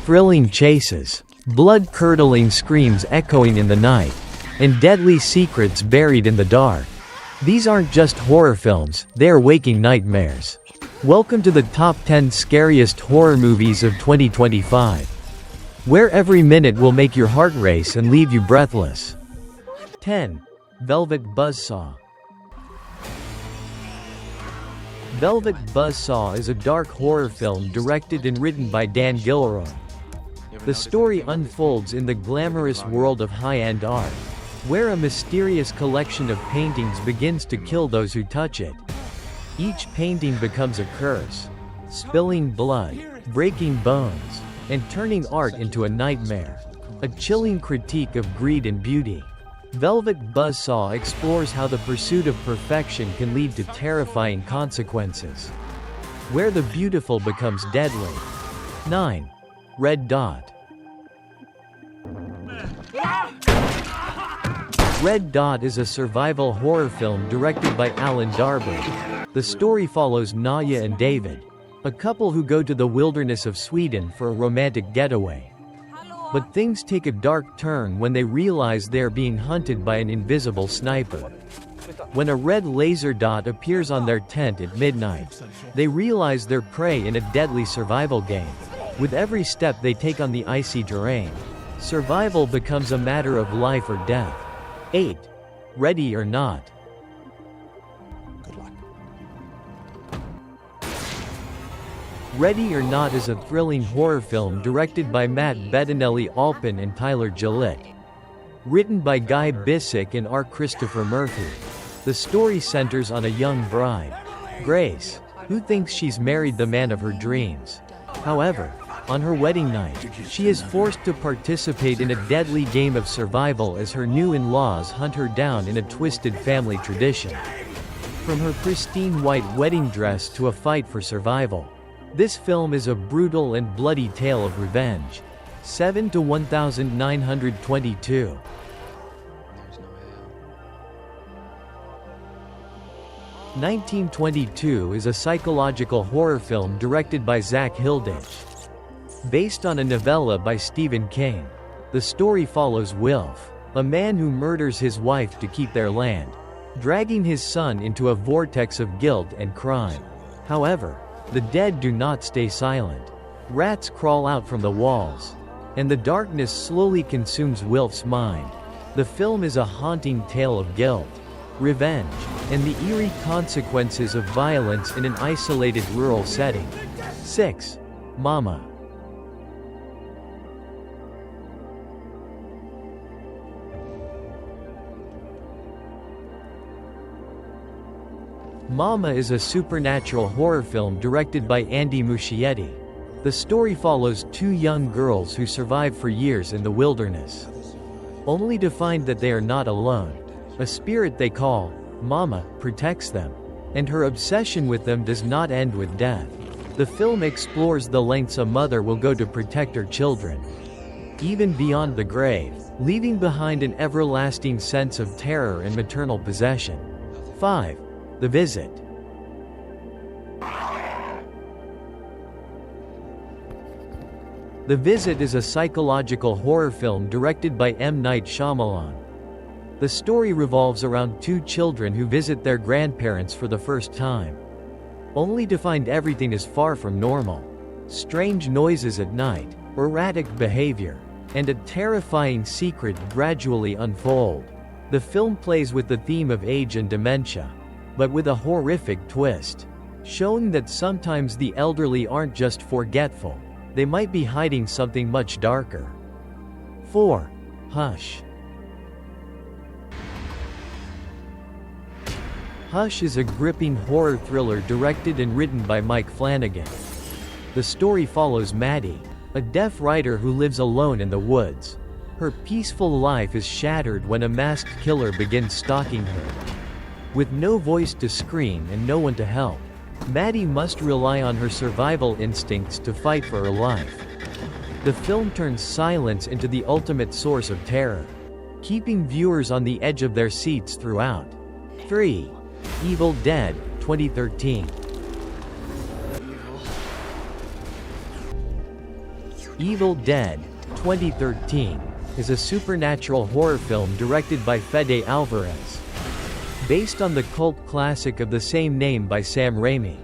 thrilling chases, blood-curdling screams echoing in the night, and deadly secrets buried in the dark. These aren't just horror films, they are waking nightmares. Welcome to the top 10 scariest horror movies of 2025, where every minute will make your heart race and leave you breathless. 10. Velvet Buzzsaw. Velvet Buzzsaw is a dark horror film directed and written by Dan Gilroy. The story unfolds in the glamorous world of high-end art, where a mysterious collection of paintings begins to kill those who touch it. Each painting becomes a curse, spilling blood, breaking bones, and turning art into a nightmare. A chilling critique of greed and beauty. Velvet Buzzsaw explores how the pursuit of perfection can lead to terrifying consequences, where the beautiful becomes deadly. 9. Red Dot. Red Dot is a survival horror film directed by Alan Darby. The story follows Naya and David, a couple who go to the wilderness of Sweden for a romantic getaway. But things take a dark turn when they realize they are being hunted by an invisible sniper. When a red laser dot appears on their tent at midnight, they realize they're prey in a deadly survival game. With every step they take on the icy terrain, survival becomes a matter of life or death. 8. Ready or Not. Ready or Not is a thrilling horror film directed by Matt Bettinelli-Alpin and Tyler Gillett. Written by Guy Bissek and R. Christopher Murphy. The story centers on a young bride, Grace, who thinks she's married the man of her dreams. However, on her wedding night, she is forced to participate in a deadly game of survival as her new in-laws hunt her down in a twisted family tradition. From her pristine white wedding dress to a fight for survival, this film is a brutal and bloody tale of revenge. 7 to 1922. 1922 is a psychological horror film directed by Zach Hilditch. Based on a novella by Stephen King, the story follows Wilf, a man who murders his wife to keep their land, dragging his son into a vortex of guilt and crime. However, the dead do not stay silent. Rats crawl out from the walls, and the darkness slowly consumes Wilf's mind. The film is a haunting tale of guilt, revenge, and the eerie consequences of violence in an isolated rural setting. 6. Mama. Mama is a supernatural horror film directed by Andy Muschietti. The story follows two young girls who survive for years in the wilderness, only to find that they are not alone. A spirit they call Mama protects them, and her obsession with them does not end with death. The film explores the lengths a mother will go to protect her children, even beyond the grave, leaving behind an everlasting sense of terror and maternal possession. 5. The Visit. The Visit is a psychological horror film directed by M. Night Shyamalan. The story revolves around two children who visit their grandparents for the first time, only to find everything is far from normal. Strange noises at night, erratic behavior, and a terrifying secret gradually unfold. The film plays with the theme of age and dementia, but with a horrific twist, showing that sometimes the elderly aren't just forgetful, they might be hiding something much darker. 4. Hush. Hush is a gripping horror thriller directed and written by Mike Flanagan. The story follows Maddie, a deaf writer who lives alone in the woods. Her peaceful life is shattered when a masked killer begins stalking her. With no voice to scream and no one to help, Maddie must rely on her survival instincts to fight for her life. The film turns silence into the ultimate source of terror, keeping viewers on the edge of their seats throughout. 3. Evil Dead, 2013. You Evil Dead, 2013, is a supernatural horror film directed by Fede Alvarez. Based on the cult classic of the same name by Sam Raimi.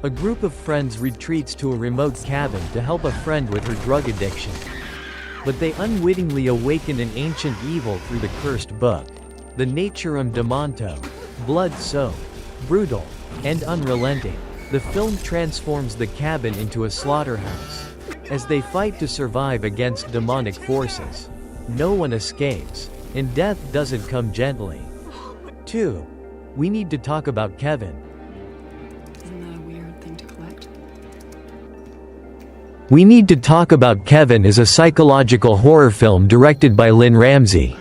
A group of friends retreats to a remote cabin to help a friend with her drug addiction. But they unwittingly awaken an ancient evil through the cursed book, the Naturum Demonto. Blood-soaked, brutal, and unrelenting, the film transforms the cabin into a slaughterhouse. As they fight to survive against demonic forces, no one escapes, and death doesn't come gently. 2. We need to talk about Kevin. Isn't that a weird thing to collect? We Need to Talk About Kevin is a psychological horror film directed by Lynn Ramsey.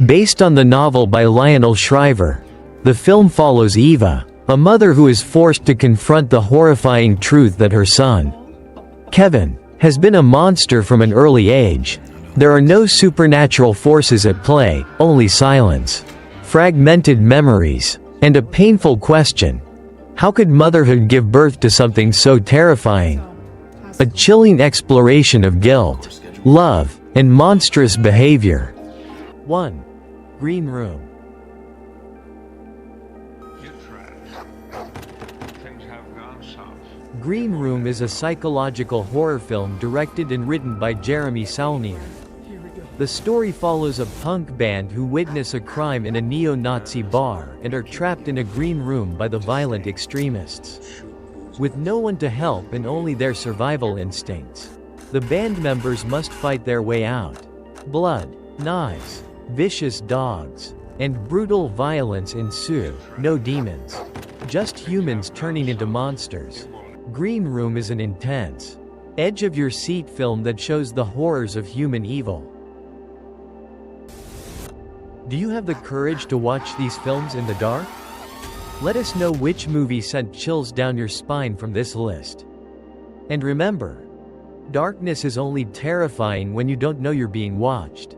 Based on the novel by Lionel Shriver, the film follows Eva, a mother who is forced to confront the horrifying truth that her son, Kevin, has been a monster from an early age. There are no supernatural forces at play, only silence, fragmented memories, and a painful question. How could motherhood give birth to something so terrifying? A chilling exploration of guilt, love, and monstrous behavior. 1. Green Room. Green Room is a psychological horror film directed and written by Jeremy Saulnier. The story follows a punk band who witness a crime in a neo-Nazi bar and are trapped in a green room by the violent extremists. With no one to help and only their survival instincts, the band members must fight their way out. Blood, knives, vicious dogs, and brutal violence ensue. No demons, just humans turning into monsters. Green Room is an intense, edge-of-your-seat film that shows the horrors of human evil. Do you have the courage to watch these films in the dark? Let us know which movie sent chills down your spine from this list. And remember, darkness is only terrifying when you don't know you're being watched.